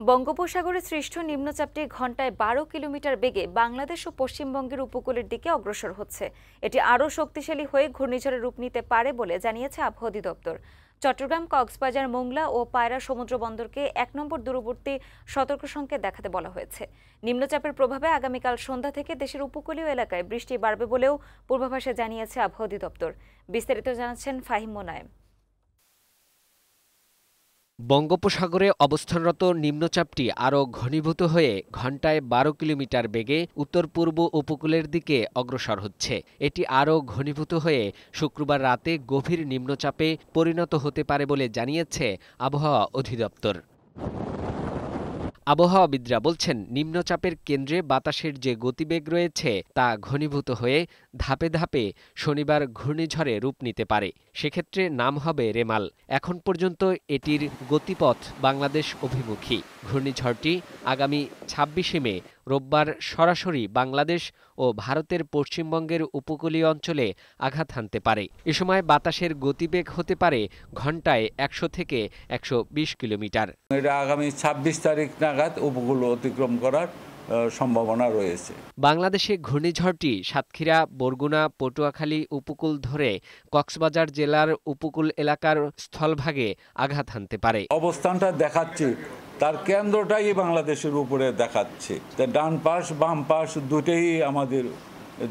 বঙ্গোপসাগরে সৃষ্ট নিম্নচাপটি ঘন্টায় ১২ কিলোমিটার বেগে বাংলাদেশ ও পশ্চিমবঙ্গের উপকূলের দিকে অগ্রসর হচ্ছে। এটি আরও শক্তিশালী হয়ে ঘূর্ণিঝড়ের রূপ নিতে পারে বলে জানিয়েছে আবহাওয়া অধিদপ্তর। চট্টগ্রাম, কক্সবাজার, মোংলা ও পায়রা সমুদ্র বন্দরকে ১ নম্বর দূরবর্তী সতর্ক সংকেত দেখাতে বলা হয়েছে। নিম্নচাপের প্রভাবে আগামীকাল সন্ধ্যা থেকে দেশের উপকূলীয় এলাকায় বৃষ্টি বাড়বে বলেও পূর্বাভাসে জানিয়েছে আবহাওয়া অধিদপ্তর। বিস্তারিত জানাচ্ছেন ফাহিম মোনায়েম। বঙ্গোপসাগরে অবস্থানরত নিম্নচাপটি আরও ঘনীভূত হয়ে ঘণ্টায় ১২ কিলোমিটার বেগে উত্তর পূর্ব উপকূলের দিকে অগ্রসর হচ্ছে। এটি আরও ঘনীভূত হয়ে শুক্রবার রাতে গভীর নিম্নচাপে পরিণত হতে পারে বলে জানিয়েছে আবহাওয়া অধিদপ্তর। আবহাওয়াবিদরা বলছেন, নিম্নচাপের কেন্দ্রে বাতাসের যে গতিবেগ রয়েছে তা ঘনীভূত হয়ে ধাপে ধাপে শনিবার ঘূর্ণিঝড়ে রূপ নিতে পারে। সেক্ষেত্রে নাম হবে রেমাল। এখন পর্যন্ত এটির গতিপথ বাংলাদেশ অভিমুখী। ঘূর্ণিঝড়টি আগামী ২৬শে মে রোববার সরাসরি বাংলাদেশ ও ভারতের পশ্চিমবঙ্গের উপকূলীয় অঞ্চলে আঘাত হানতে পারে। এ সময় বাতাসের গতিবেগ হতে পারে ঘণ্টায় ১০০ থেকে ১২০ কিলোমিটার। এটা আগামী ২৬ তারিখ নাগাদ উপকূল অতিক্রম করার সম্ভাবনা রয়েছে। বাংলাদেশে ঘূর্ণিঝড়টি সাতক্ষীরা, বরগুনা, পটুয়াখালী উপকূল ধরে কক্সবাজার জেলার উপকূল এলাকার স্থলভাগে আঘাত হানতে পারে। অবস্থানটা দেখাচ্ছি, তার কেন্দ্রটাই বাংলাদেশের উপরে দেখাচ্ছে। ডান পাশ বাম পাশ দুটেই আমাদের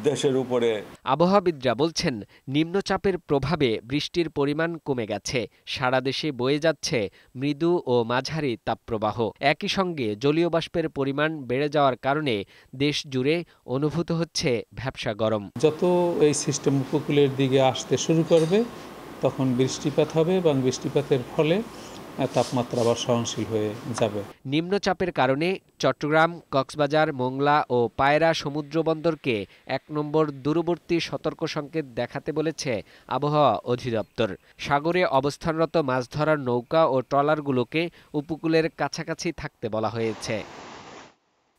দেশের উপরে। আবহাওয়াবিদরা বলছেন, নিম্নচাপের প্রভাবে বৃষ্টির পরিমাণ কমে গেছে। সারা দেশে বয়ে যাচ্ছে মৃদু ও মাঝারি তাপপ্রবাহ। একই সঙ্গে জলীয় বাষ্পের পরিমাণ বেড়ে যাওয়ার কারণে দেশ জুড়ে অনুভূত হচ্ছে ভ্যাপসা গরম। যত এই সিস্টেম উপকূলের দিকে আসতে শুরু করবে তখন বৃষ্টিপাত হবে এবং বৃষ্টিপাতের ফলে তাপমাত্রা আবার সহনশীল হয়ে যাবে। নিম্নচাপের কারণে চট্টগ্রাম, কক্সবাজার, মোংলা ও পায়রা সমুদ্র বন্দরকে ১ নম্বর দূরবর্তী সতর্ক সংকেত দেখাতে বলেছে আবহাওয়া অধিদপ্তর। সাগরে অবস্থানরত মাছ ধরার নৌকা ও ট্রলারগুলোকে উপকূলের কাছাকাছি থাকতে বলা হয়েছে।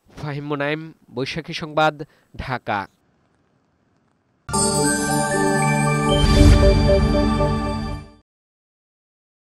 ফাহিম মোনায়েম, বৈশাখী সংবাদ, ঢাকা।